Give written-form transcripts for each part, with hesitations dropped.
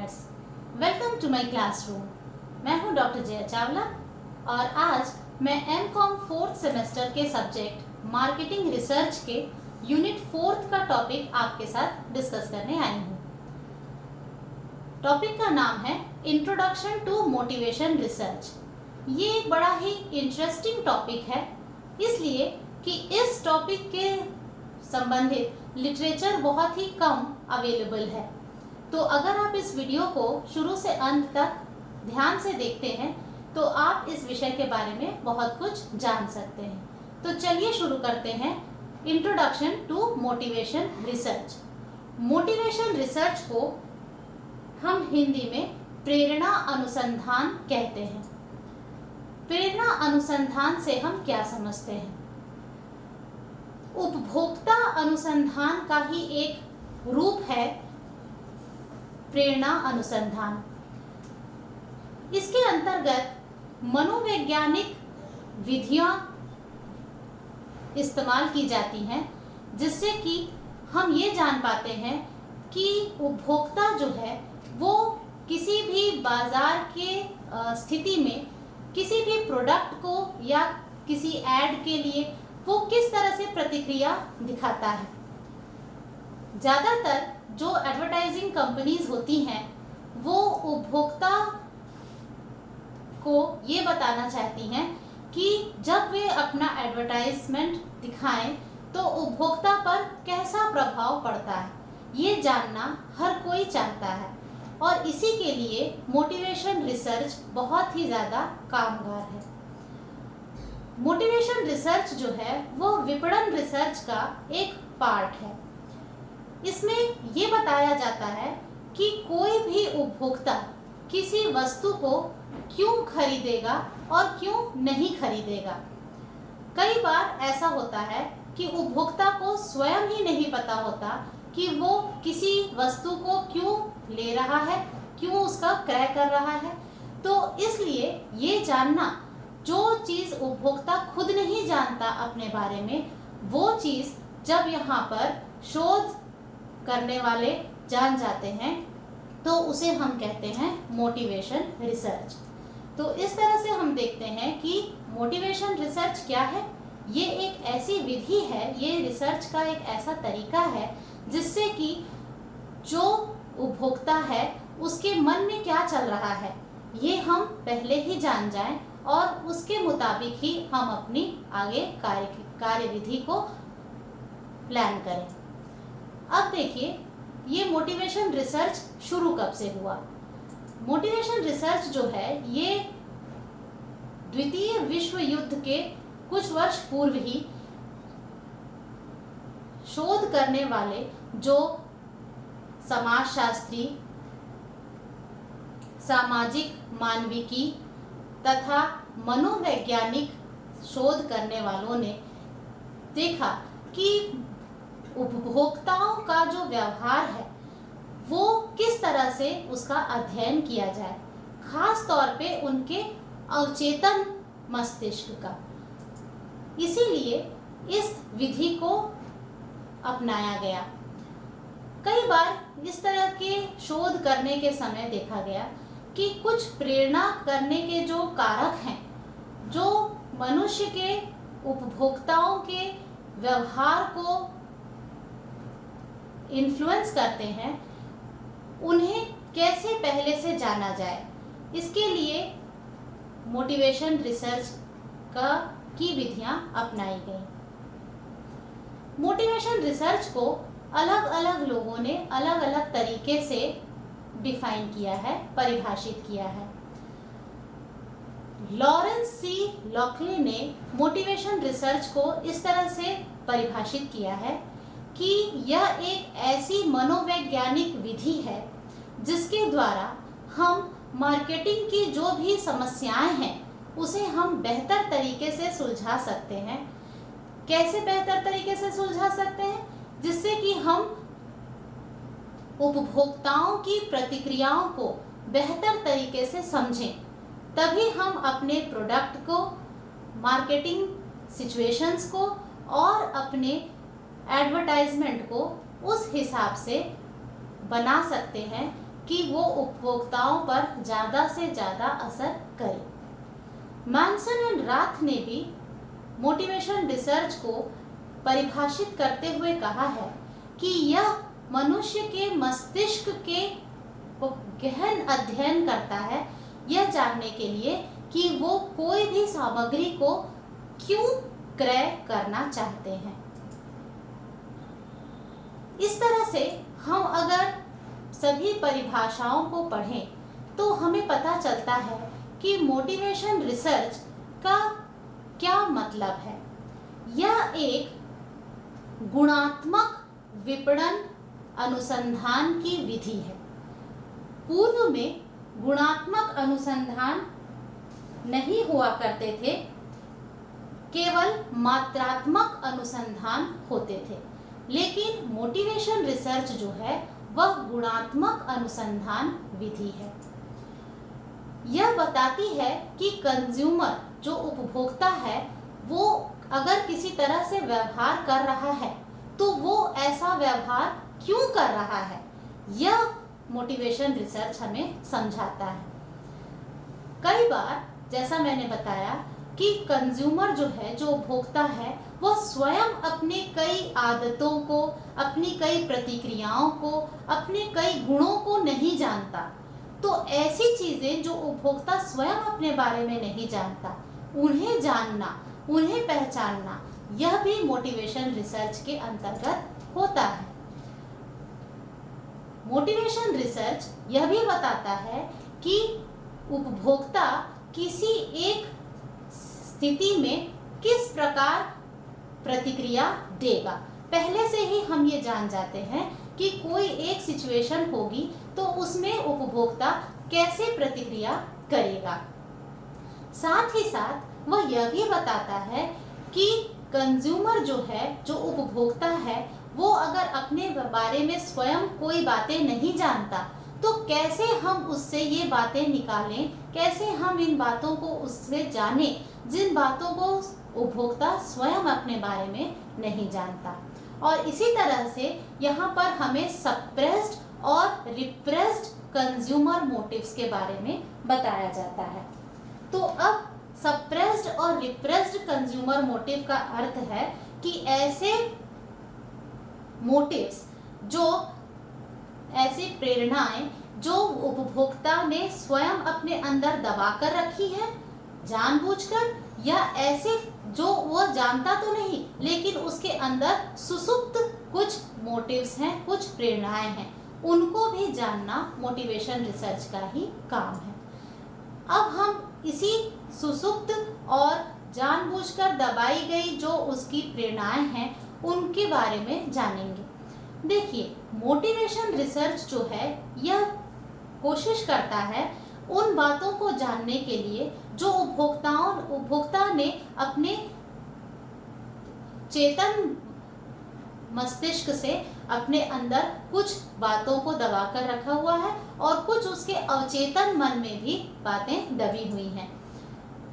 Learners, welcome to my classroom. मैं हूं doctor Jaya Chawla और आज मैं एमकॉम 4th सेमेस्टर के सब्जेक्ट मार्केटिंग रिसर्च के यूनिट 4th का टॉपिक आपके साथ डिस्कस करने आई हूं। टॉपिक का नाम है इंट्रोडक्शन टू मोटिवेशन रिसर्च। ये एक बड़ा ही इंटरेस्टिंग टॉपिक है, इसलिए कि इस टॉपिक के संबंधित लिटरेचर बहुत ही कम अवेलेबल है। तो अगर आप इस वीडियो को शुरू से अंत तक ध्यान से देखते हैं तो आप इस विषय के बारे में बहुत कुछ जान सकते हैं। तो चलिए शुरू करते हैं introduction to motivation research. Motivation research को हम हिंदी में प्रेरणा अनुसंधान कहते हैं। प्रेरणा अनुसंधान से हम क्या समझते हैं? उपभोक्ता अनुसंधान का ही एक रूप है प्रेरणा अनुसंधान। इसके अंतर्गत मनोवैज्ञानिक विधियां इस्तेमाल की जाती हैं, जिससे कि हम ये जान पाते हैं कि उपभोक्ता जो है वो किसी भी बाजार के स्थिति में किसी भी प्रोडक्ट को या किसी ऐड के लिए वो किस तरह से प्रतिक्रिया दिखाता है। ज़्यादातर जो एडवर्टाइजिंग कंपनीज होती हैं वो उपभोक्ता को ये बताना चाहती हैं कि जब वे अपना एडवर्टाइजमेंट दिखाएं तो उपभोक्ता पर कैसा प्रभाव पड़ता है, ये जानना हर कोई चाहता है और इसी के लिए मोटिवेशन रिसर्च बहुत ही ज़्यादा कामगार है। मोटिवेशन रिसर्च जो है वो विपणन रिसर्च का एक पार्ट है। इसमें ये बताया जाता है कि कोई भी उपभोक्ता किसी वस्तु को क्यों खरीदेगा और क्यों नहीं खरीदेगा। कई बार ऐसा होता है कि उपभोक्ता को स्वयं ही नहीं पता होता कि वो किसी वस्तु को क्यों ले रहा है, क्यों उसका क्रय कर रहा है। तो इसलिए ये जानना, जो चीज़ उपभोक्ता खुद नहीं जानता अपने बारे में, वो चीज़ जब यहाँ पर शोध करने वाले जान जाते हैं तो उसे हम कहते हैं मोटिवेशन रिसर्च। तो इस तरह से हम देखते हैं कि मोटिवेशन रिसर्च क्या है। ये एक ऐसी विधि है, ये रिसर्च का एक ऐसा तरीका है जिससे कि जो उपभोक्ता है उसके मन में क्या चल रहा है ये हम पहले ही जान जाएं और उसके मुताबिक ही हम अपनी आगे कार्यविधि को प्लान करें। अब देखिए, ये मोटिवेशन रिसर्च शुरू कब से हुआ। मोटिवेशन रिसर्च जो है ये द्वितीय विश्व युद्ध के कुछ वर्ष पूर्व ही शोध करने वाले जो समाजशास्त्री, सामाजिक मानविकी तथा मनोवैज्ञानिक शोध करने वालों ने देखा कि उपभोक्ताओं का जो व्यवहार है वो किस तरह से उसका अध्ययन किया जाए, खास तौर पे उनके अवचेतन मस्तिष्क का। इसीलिए इस विधि को अपनाया गया। कई बार इस तरह के शोध करने के समय देखा गया कि कुछ प्रेरणा करने के जो कारक हैं, जो मनुष्य के उपभोक्ताओं के व्यवहार को इन्फ्लुएंस करते हैं, उन्हें कैसे पहले से जाना जाए। इसके लिए मोटिवेशन रिसर्च की विधियां अपनाई गई। मोटिवेशन रिसर्च को अलग अलग लोगों ने अलग अलग तरीके से डिफाइन किया है, परिभाषित किया है। लॉरेंस सी लॉकले ने मोटिवेशन रिसर्च को इस तरह से परिभाषित किया है कि यह एक ऐसी मनोवैज्ञानिक विधि है जिसके द्वारा हम मार्केटिंग की जो भी समस्याएं हैं उसे हम बेहतर तरीके से सुलझा सकते हैं। कैसे बेहतर तरीके से सुलझा सकते हैं? जिससे कि हम उपभोक्ताओं की प्रतिक्रियाओं को बेहतर तरीके से समझें, तभी हम अपने प्रोडक्ट को, मार्केटिंग सिचुएशंस को और अपने एडवर्टाइजमेंट को उस हिसाब से बना सकते हैं कि वो उपभोक्ताओं पर ज़्यादा से ज़्यादा असर करे। मैनसन एंड राथ ने भी मोटिवेशन रिसर्च को परिभाषित करते हुए कहा है कि यह मनुष्य के मस्तिष्क के गहन अध्ययन करता है, यह जानने के लिए कि वो कोई भी सामग्री को क्यों क्रय करना चाहते हैं। इस तरह से हम अगर सभी परिभाषाओं को पढ़ें तो हमें पता चलता है कि मोटिवेशन रिसर्च का क्या मतलब है। यह एक गुणात्मक विपणन अनुसंधान की विधि है। पूर्व में गुणात्मक अनुसंधान नहीं हुआ करते थे, केवल मात्रात्मक अनुसंधान होते थे। लेकिन मोटिवेशन रिसर्च जो है वह गुणात्मक अनुसंधान विधि है। यह बताती है कि कंज्यूमर जो उपभोक्ता है वो अगर किसी तरह से व्यवहार कर रहा है तो वो ऐसा व्यवहार क्यों कर रहा है, यह मोटिवेशन रिसर्च हमें समझाता है। कई बार जैसा मैंने बताया कि कंज्यूमर जो है, जो उपभोक्ता है, वह स्वयं अपने कई आदतों को, अपनी कई प्रतिक्रियाओं को, अपने कई गुणों को नहीं जानता। तो ऐसी चीजें जो उपभोक्ता स्वयं अपने बारे में नहीं जानता, उन्हें जानना, उन्हें पहचानना, यह भी मोटिवेशन रिसर्च के अंतर्गत होता है। मोटिवेशन रिसर्च यह भी बताता है कि उपभोक्ता किसी एक स्थिति में किस प्रकार प्रतिक्रिया देगा। पहले से ही हम ये जान जाते हैं कि कोई एक सिचुएशन होगी तो उसमें उपभोक्ता कैसे प्रतिक्रिया करेगा। साथ ही साथ वह यह भी बताता है कि कंज्यूमर जो है, जो उपभोक्ता है, वो अगर अपने बारे में स्वयं कोई बातें नहीं जानता तो कैसे हम उससे ये बातें निकालें, कैसे हम इन बातों को उससे जानें जिन बातों को उपभोक्ता स्वयं अपने बारे में नहीं जानता। और इसी तरह से यहाँ पर हमें सप्रेस्ड और रिप्रेस्ड कंज्यूमर मोटिव्स के बारे में बताया जाता है। तो अब सप्रेस्ड और रिप्रेस्ड कंज्यूमर मोटिव का अर्थ है कि ऐसे मोटिव्स, जो ऐसी प्रेरणाएं जो उपभोक्ता ने स्वयं अपने अंदर दबा कर रखी है जानबूझकर, या ऐसे जो वो जानता तो नहीं लेकिन उसके अंदर सुसुप्त कुछ मोटिव्स हैं, कुछ प्रेरणाएं हैं, उनको भी जानना मोटिवेशन रिसर्च का ही काम है। अब हम इसी सुसुप्त और जानबूझकर दबाई गई जो उसकी प्रेरणाएं हैं उनके बारे में जानेंगे। देखिए, मोटिवेशन रिसर्च जो है यह कोशिश करता है उन बातों को जानने के लिए जो उपभोक्ता ने अपने चेतन मस्तिष्क से अपने अंदर कुछ बातों को दबा कर रखा हुआ है और कुछ उसके अवचेतन मन में भी बातें दबी हुई हैं।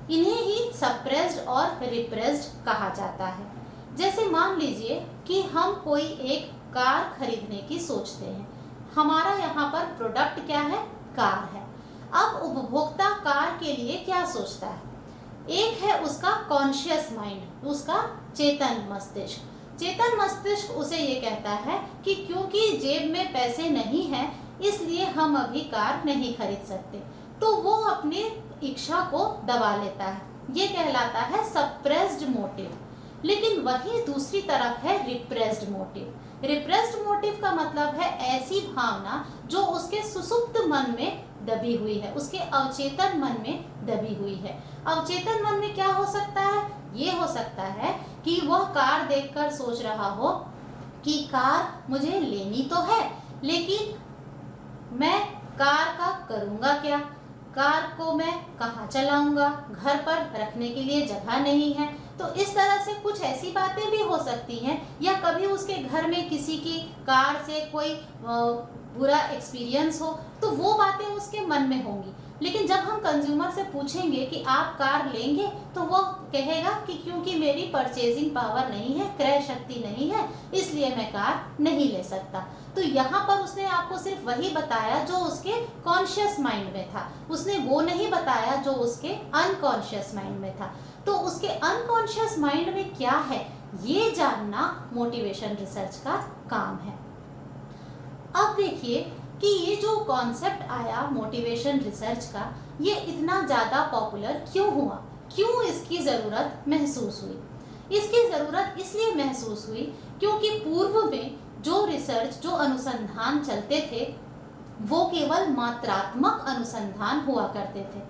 इन्हें ही सप्रेस्ड और रिप्रेस्ड कहा जाता है। जैसे मान लीजिए कि हम कोई एक कार खरीदने की सोचते हैं। हमारा यहाँ पर प्रोडक्ट क्या है? कार है। अब उपभोक्ता कार के लिए क्या सोचता है? एक है उसका कॉन्शियस माइंड, उसका चेतन मस्तिष्क। चेतन मस्तिष्क उसे ये कहता है कि क्योंकि जेब में पैसे नहीं हैं इसलिए हम अभी कार नहीं खरीद सकते, तो वो अपनी इच्छा को दबा लेता है। ये कहलाता है सप्रेस्ड मोटिव। लेकिन वही दूसरी तरफ है रिप्रेस्ड मोटिव। रिप्रेस्ड मोटिव का मतलब है ऐसी भावना जो उसके सुसुप्त मन में दबी हुई है, उसके अवचेतन मन में दबी हुई है। अवचेतन मन में क्या हो सकता है? ये हो सकता है कि वह कार देखकर सोच रहा हो कि कार मुझे लेनी तो है, लेकिन मैं कार का करूँगा क्या? कार को मैं कहाँ चलाऊंगा? घर पर रखने के लिए जगह नहीं है। तो इस तरह से कुछ ऐसी बातें भी हो सकती हैं, या कभी उसके घर में किसी की कार से कोई बुरा एक्सपीरियंस हो तो वो बातें उसके मन में होंगी। लेकिन जब हम कंज्यूमर से पूछेंगे कि आप कार लेंगे तो वो कहेगा कि क्योंकि मेरी परचेजिंग पावर नहीं है, क्रय शक्ति नहीं है, इसलिए मैं कार नहीं ले सकता। तो यहाँ पर उसने आपको सिर्फ वही बताया जो उसके कॉन्शियस माइंड में था, उसने वो नहीं बताया जो उसके अनकॉन्शियस माइंड में था। तो उसके अनकॉन्शियस माइंड में क्या है ये जानना मोटिवेशन रिसर्च का काम है। अब देखिए कि ये जो कॉन्सेप्ट आया मोटिवेशन रिसर्च का, ये इतना ज़्यादा पॉपुलर क्यों हुआ, क्यों इसकी ज़रूरत महसूस हुई। इसकी ज़रूरत इसलिए महसूस हुई क्योंकि पूर्व में जो रिसर्च, जो अनुसंधान चलते थे वो केवल मात्रात्मक अनुसंधान हुआ करते थे।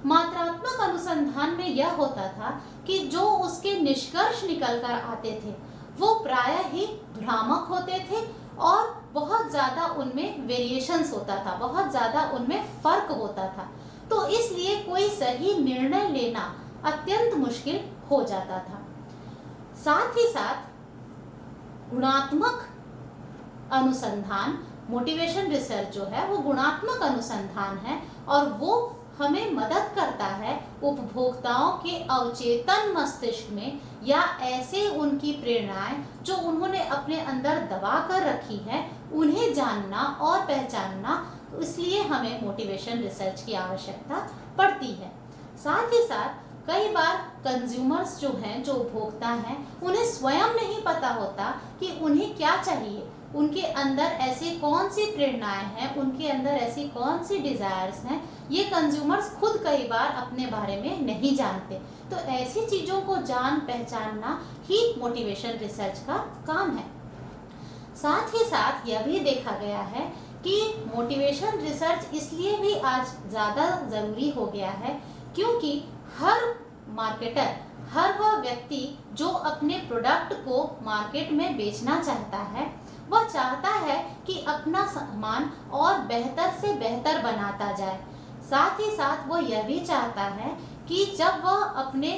मात्रात्मक अनुसंधान में यह होता था कि जो उसके निष्कर्ष निकल कर आते थे वो प्रायः ही भ्रामक होते थे और बहुत ज़्यादा उनमें वेरिएशंस होता था, बहुत ज़्यादा उनमें फर्क होता था। तो इसलिए कोई सही निर्णय लेना अत्यंत मुश्किल हो जाता था। साथ ही साथ गुणात्मक अनुसंधान, मोटिवेशन रिसर्च जो है वो गुणात्मक अनुसंधान है और वो हमें मदद करता है उपभोक्ताओं के अवचेतन मस्तिष्क में या ऐसे उनकी प्रेरणाएं जो उन्होंने अपने अंदर दबा कर रखी है उन्हें जानना और पहचानना। इसलिए हमें मोटिवेशन रिसर्च की आवश्यकता पड़ती है। साथ ही साथ कई बार कंज्यूमर्स जो हैं, जो उपभोक्ता हैं, उन्हें स्वयं नहीं पता होता कि उन्हें क्या चाहिए, उनके अंदर ऐसी कौन सी प्रेरणाएं हैं, उनके अंदर ऐसी कौन सी डिजायर्स हैं, ये कंज्यूमर्स खुद कई बार अपने बारे में नहीं जानते। तो ऐसी चीज़ों को जान पहचानना ही मोटिवेशन रिसर्च का काम है। साथ ही साथ यह भी देखा गया है कि मोटिवेशन रिसर्च इसलिए भी आज ज़्यादा ज़रूरी हो गया है क्योंकि हर मार्केटर, हर वह व्यक्ति जो अपने प्रोडक्ट को मार्केट में बेचना चाहता है, वह चाहता है कि अपना सामान और बेहतर से बेहतर बनाता जाए। साथ ही साथ वह यह भी चाहता है कि जब वह अपने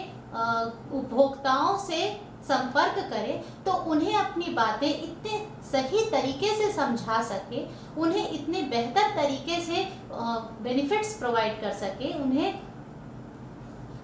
उपभोक्ताओं से संपर्क करे तो उन्हें अपनी बातें इतने सही तरीके से समझा सके, उन्हें इतने बेहतर तरीके से बेनिफिट्स प्रोवाइड कर सके, उन्हें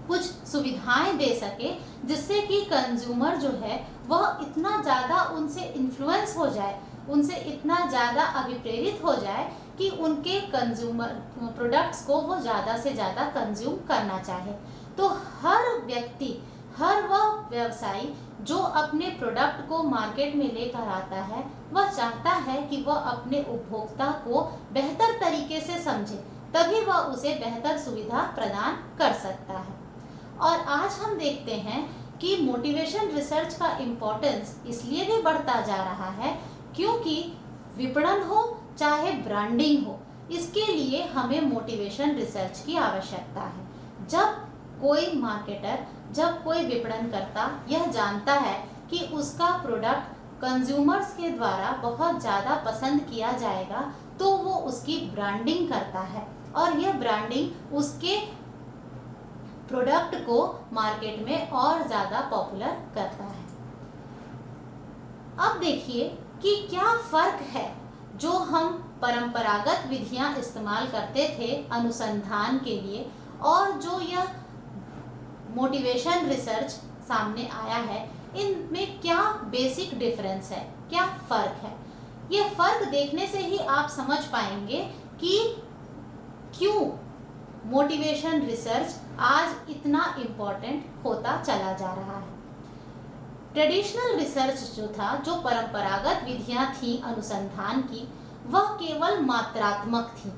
कुछ सुविधाएं दे सके जिससे कि कंज्यूमर जो है वह इतना ज़्यादा उनसे इन्फ्लुएंस हो जाए, उनसे इतना ज़्यादा अभिप्रेरित हो जाए कि उनके कंज्यूमर प्रोडक्ट्स को वो ज़्यादा से ज़्यादा कंज्यूम करना चाहे। तो हर व्यक्ति, हर वह व्यवसायी जो अपने प्रोडक्ट को मार्केट में लेकर आता है वह चाहता है कि वह अपने उपभोक्ता को बेहतर तरीके से समझे, तभी वह उसे बेहतर सुविधा प्रदान कर सकता है। और आज हम देखते हैं कि मोटिवेशन रिसर्च का इम्पोर्टेंस इसलिए भी बढ़ता जा रहा है क्योंकि विपणन हो चाहे ब्रांडिंग हो, इसके लिए हमें मोटिवेशन रिसर्च की आवश्यकता है। जब कोई मार्केटर, जब कोई विपणनकर्ता यह जानता है कि उसका प्रोडक्ट कंज्यूमर्स के द्वारा बहुत ज़्यादा पसंद किया जाएगा तो वो उसकी ब्रांडिंग करता है और यह ब्रांडिंग उसके प्रोडक्ट को मार्केट में और ज़्यादा पॉपुलर करता है। अब देखिए कि क्या फ़र्क है जो हम परंपरागत विधियां इस्तेमाल करते थे अनुसंधान के लिए और जो यह मोटिवेशन रिसर्च सामने आया है, इनमें क्या बेसिक डिफरेंस है, क्या फ़र्क है। यह फ़र्क देखने से ही आप समझ पाएंगे कि क्यों मोटिवेशन रिसर्च आज इतना इम्पोर्टेंट होता चला जा रहा है। ट्रेडिशनल रिसर्च जो था, जो परंपरागत विधियां थी अनुसंधान की, वह केवल मात्रात्मक थी।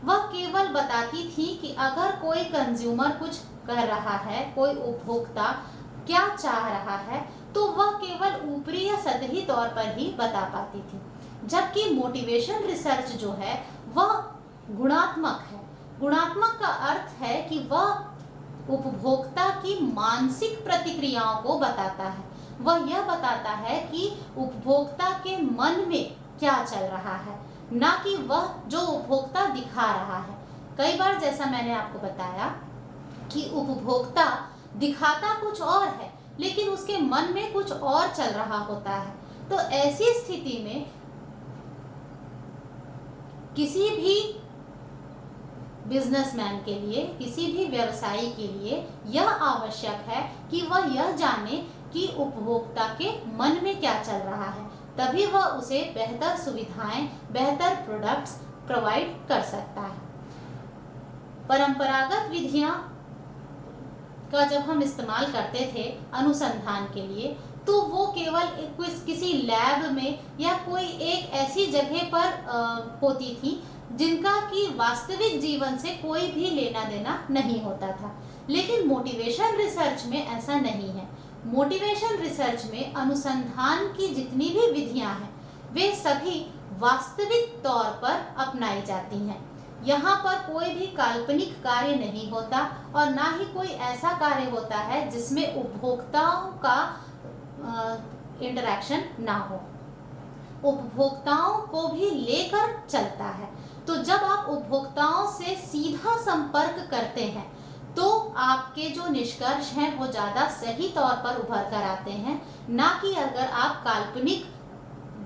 वह केवल बताती थी कि अगर कोई कंज्यूमर कुछ कर रहा है, कोई उपभोक्ता क्या चाह रहा है, तो वह केवल ऊपरी या सतही तौर पर ही बता पाती थी। जबकि मोटिवेशन रिसर्च जो है वह गुणात्मक है। गुणात्मक का अर्थ है कि वह उपभोक्ता की मानसिक प्रतिक्रियाओं को बताता है। वह यह बताता है कि उपभोक्ता के मन में क्या चल रहा है, ना कि वह जो उपभोक्ता दिखा रहा है। कई बार जैसा मैंने आपको बताया कि उपभोक्ता दिखाता कुछ और है लेकिन उसके मन में कुछ और चल रहा होता है। तो ऐसी स्थिति में किसी भी बिजनेसमैन के लिए, किसी भी व्यवसायी के लिए यह आवश्यक है कि वह यह जाने कि उपभोक्ता के मन में क्या चल रहा है, तभी वह उसे बेहतर सुविधाएं, बेहतर प्रोडक्ट्स प्रोवाइड कर सकता है। परंपरागत विधियां का जब हम इस्तेमाल करते थे अनुसंधान के लिए, तो वो केवल किसी लैब में या कोई एक ऐसी जगह पर होती थी जिनका कि वास्तविक जीवन से कोई भी लेना देना नहीं होता था। लेकिन मोटिवेशन रिसर्च में ऐसा नहीं है। मोटिवेशन रिसर्च में अनुसंधान की जितनी भी विधियां हैं वे सभी वास्तविक तौर पर अपनाई जाती हैं। यहाँ पर कोई भी काल्पनिक कार्य नहीं होता और ना ही कोई ऐसा कार्य होता है जिसमें उपभोक्ताओं का इंटरेक्शन ना हो। उपभोक्ताओं को भी लेकर चलता है। तो जब आप उपभोक्ताओं से सीधा संपर्क करते हैं तो आपके जो निष्कर्ष हैं वो ज़्यादा सही तौर पर उभर कर आते हैं, ना कि अगर आप काल्पनिक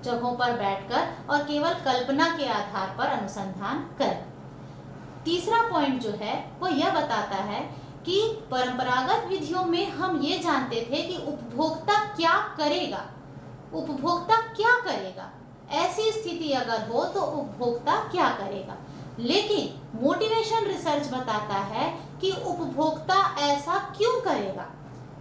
जगहों पर बैठकर और केवल कल्पना के आधार पर अनुसंधान करें। तीसरा पॉइंट जो है वो यह बताता है कि परंपरागत विधियों में हम ये जानते थे कि उपभोक्ता क्या करेगा। उपभोक्ता क्या करेगा, ऐसी स्थिति अगर हो तो उपभोक्ता क्या करेगा। लेकिन मोटिवेशन रिसर्च बताता है कि उपभोक्ता ऐसा क्यों करेगा।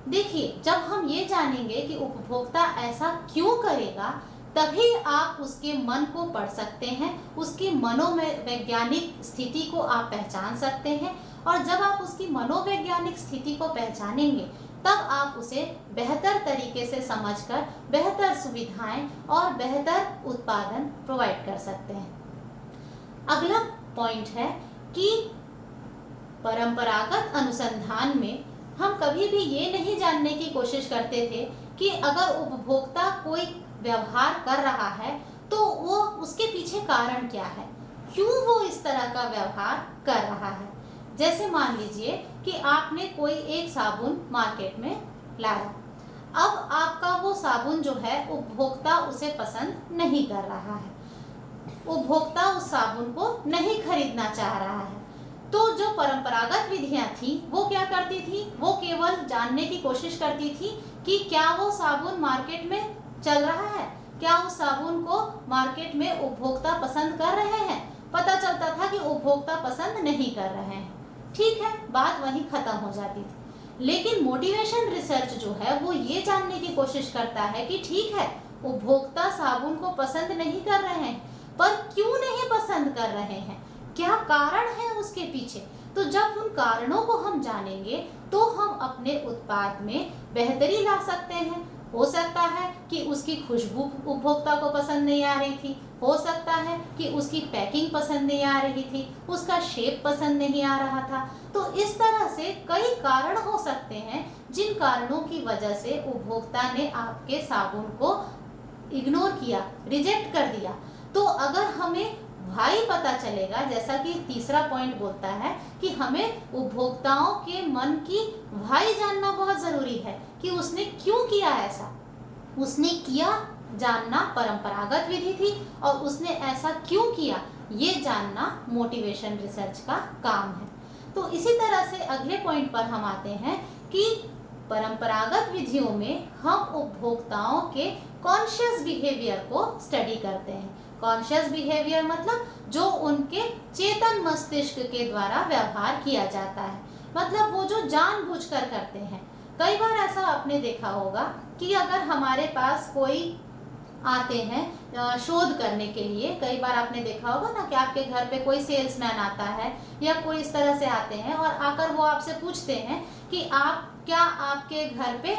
देखिए, जब हम ये जानेंगे कि उपभोक्ता ऐसा क्यों करेगा तभी आप उसके मन को पढ़ सकते हैं, उसकी मनोवैज्ञानिक स्थिति को आप पहचान सकते हैं। और जब आप उसकी मनोवैज्ञानिक स्थिति को पहचानेंगे तब आप उसे बेहतर तरीके से समझकर बेहतर सुविधाएं और बेहतर उत्पादन प्रोवाइड कर सकते हैं। अगला पॉइंट है कि परंपरागत अनुसंधान में हम कभी भी ये नहीं जानने की कोशिश करते थे कि अगर उपभोक्ता कोई व्यवहार कर रहा है तो वो उसके पीछे कारण क्या है, क्यों वो इस तरह का व्यवहार कर रहा है। जैसे मान लीजिए कि आपने कोई एक साबुन मार्केट में लाया। अब आपका वो साबुन जो है उपभोक्ता उसे पसंद नहीं कर रहा है, उपभोक्ता उस साबुन को नहीं खरीदना चाह रहा है। तो जो परंपरागत विधियां थी वो क्या करती थी, वो केवल जानने की कोशिश करती थी कि क्या वो साबुन मार्केट में चल रहा है, क्या उस साबुन को मार्केट में उपभोक्ता पसंद कर रहे हैं। पता चलता था कि उपभोक्ता पसंद नहीं कर रहे हैं, ठीक है, बात वहीं खत्म हो जाती थी। लेकिन मोटिवेशन रिसर्च जो है वो ये जानने की कोशिश करता है कि ठीक है, उपभोक्ता साबुन को पसंद नहीं कर रहे हैं, पर क्यों नहीं पसंद कर रहे हैं, क्या कारण है उसके पीछे। तो जब उन कारणों को हम जानेंगे तो हम अपने उत्पाद में बेहतरी ला सकते हैं। हो सकता है कि उसकी खुशबू उपभोक्ता को पसंद नहीं आ रही थी, हो सकता है कि उसकी पैकिंग पसंद नहीं आ रही थी, उसका शेप पसंद नहीं आ रहा था। तो इस तरह से कई कारण हो सकते हैं जिन कारणों की वजह से उपभोक्ता ने आपके साबुन को इग्नोर किया, रिजेक्ट कर दिया। तो अगर हमें भाई पता चलेगा, जैसा कि तीसरा पॉइंट बोलता है कि हमें उपभोक्ताओं के मन की भाई जानना बहुत जरूरी है कि उसने क्यों किया ऐसा। उसने किया जानना परंपरागत विधि थी और उसने ऐसा क्यों किया ये जानना मोटिवेशन रिसर्च का काम है। तो इसी तरह से अगले पॉइंट पर हम आते हैं कि परंपरागत विधियों में हम उपभोक्ताओं के कॉन्शियस बिहेवियर को स्टडी करते हैं। कॉन्शियस बिहेवियर मतलब जो उनके चेतन मस्तिष्क के द्वारा व्यवहार किया जाता है, मतलब वो जो जानबूझकर करते हैं। कई बार ऐसा आपने देखा होगा कि अगर हमारे पास कोई आते हैं शोध करने के लिए, कई बार आपने देखा होगा ना कि आपके घर पे कोई सेल्समैन आता है या कोई इस तरह से आते हैं और आकर वो आपसे पूछते हैं कि क्या आपके घर पे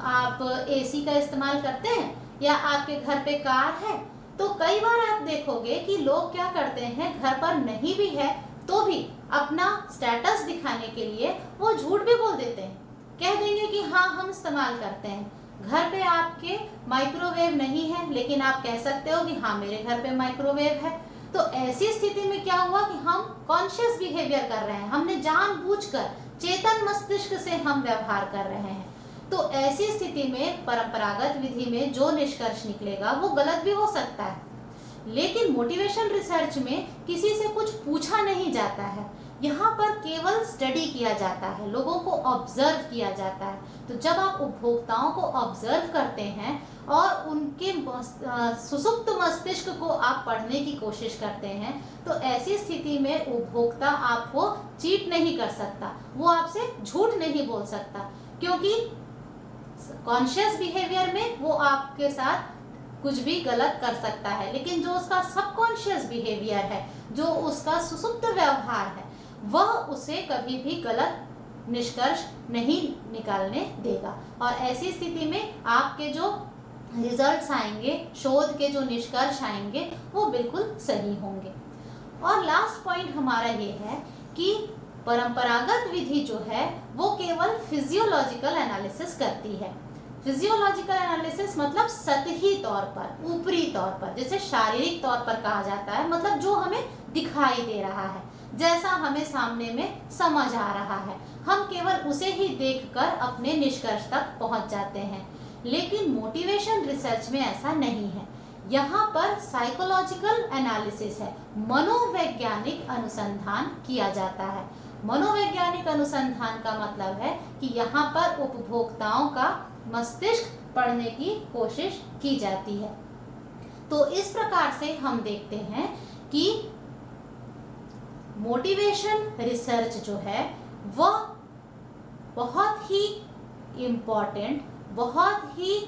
आप एसी का इस्तेमाल करते हैं या आपके घर पे कार है। तो कई बार आप देखोगे कि लोग क्या करते हैं, घर पर नहीं भी है तो भी अपना स्टेटस दिखाने के लिए वो झूठ भी बोल देते हैं, कह देंगे कि हाँ हम इस्तेमाल करते हैं। घर पे आपके माइक्रोवेव नहीं है लेकिन आप कह सकते हो कि हाँ मेरे घर पे माइक्रोवेव है। तो ऐसी स्थिति में क्या हुआ कि हम कॉन्शियस बिहेवियर कर रहे हैं, हमने जानबूझकर चेतन मस्तिष्क से हम व्यवहार कर रहे हैं। तो ऐसी स्थिति में परंपरागत विधि में जो निष्कर्ष निकलेगा वो गलत भी हो सकता है। लेकिन मोटिवेशन रिसर्च में किसी से कुछ पूछा नहीं जाता है, यहाँ पर केवल स्टडी किया जाता है, लोगों को ऑब्जर्व किया जाता है। तो जब आप उपभोक्ताओं को ऑब्जर्व करते हैं और उनके सुसुप्त मस्तिष्क को आप पढ़ने की कोशिश करते हैं, तो ऐसी स्थिति में उपभोक्ता आपको चीट नहीं कर सकता, वो आपसे झूठ नहीं बोल सकता, क्योंकि कॉन्शियस बिहेवियर में वो आपके साथ कुछ भी गलत कर सकता है, लेकिन जो उसका सबकॉन्शियस बिहेवियर है, जो उसका सुसुप्त व्यवहार है, वह उसे कभी भी गलत निष्कर्ष नहीं निकालने देगा। और ऐसी स्थिति में आपके जो रिजल्ट्स आएंगे, शोध के जो निष्कर्ष आएंगे, वो बिल्कुल सही होंगे। और लास्ट पॉइंट हमारा ये है कि परंपरागत विधि जो है वो केवल फिजियोलॉजिकल एनालिसिस करती है। फिजियोलॉजिकल एनालिसिस मतलब सतही तौर पर, ऊपरी तौर पर, जैसे शारीरिक तौर पर कहा जाता है, मतलब जो हमें दिखाई दे रहा है, जैसा हमें सामने में समझ आ रहा है, हम केवल उसे ही देखकर अपने निष्कर्ष तक पहुंच जाते हैं। लेकिन मोटिवेशन रिसर्च में ऐसा नहीं है। यहाँ पर साइकोलॉजिकल एनालिसिस है, मनोवैज्ञानिक अनुसंधान किया जाता है। मनोवैज्ञानिक अनुसंधान का मतलब है कि यहाँ पर उपभोक्ताओं का मस्तिष्क पढ़ने की कोशिश की जाती है। तो इस प्रकार से हम देखते हैं कि मोटिवेशन रिसर्च जो है वह बहुत ही इम्पोर्टेंट, बहुत ही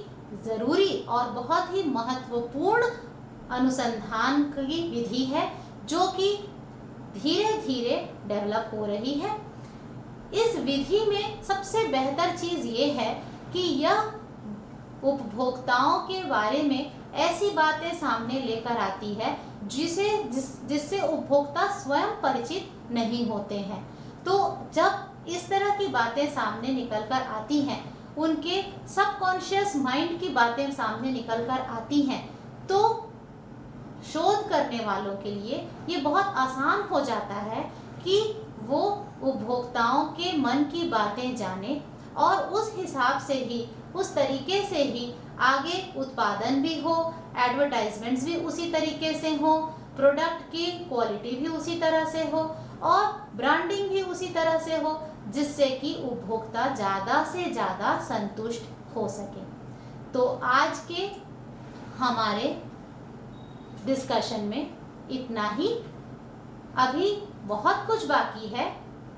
ज़रूरी और बहुत ही महत्वपूर्ण अनुसंधान की विधि है, जो कि धीरे धीरे डेवलप हो रही है। इस विधि में सबसे बेहतर चीज़ ये है कि यह उपभोक्ताओं के बारे में ऐसी बातें सामने लेकर आती है जिससे उपभोक्ता स्वयं परिचित नहीं होते हैं। तो जब इस तरह की बातें सामने निकल कर आती हैं, उनके सबकॉन्शियस माइंड की बातें सामने निकल कर आती हैं, तो शोध करने वालों के लिए ये बहुत आसान हो जाता है कि वो उपभोक्ताओं के मन की बातें जाने और उस हिसाब से ही, उस तरीके से ही आगे उत्पादन भी हो, एडवर्टाइजमेंट्स भी उसी तरीके से हो, प्रोडक्ट की क्वालिटी भी उसी तरह से हो और ब्रांडिंग भी उसी तरह से हो, जिससे कि उपभोक्ता ज़्यादा से ज़्यादा संतुष्ट हो सके। तो आज के हमारे डिस्कशन में इतना ही। अभी बहुत कुछ बाकी है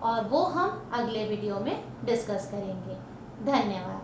और वो हम अगले वीडियो में डिस्कस करेंगे। धन्यवाद।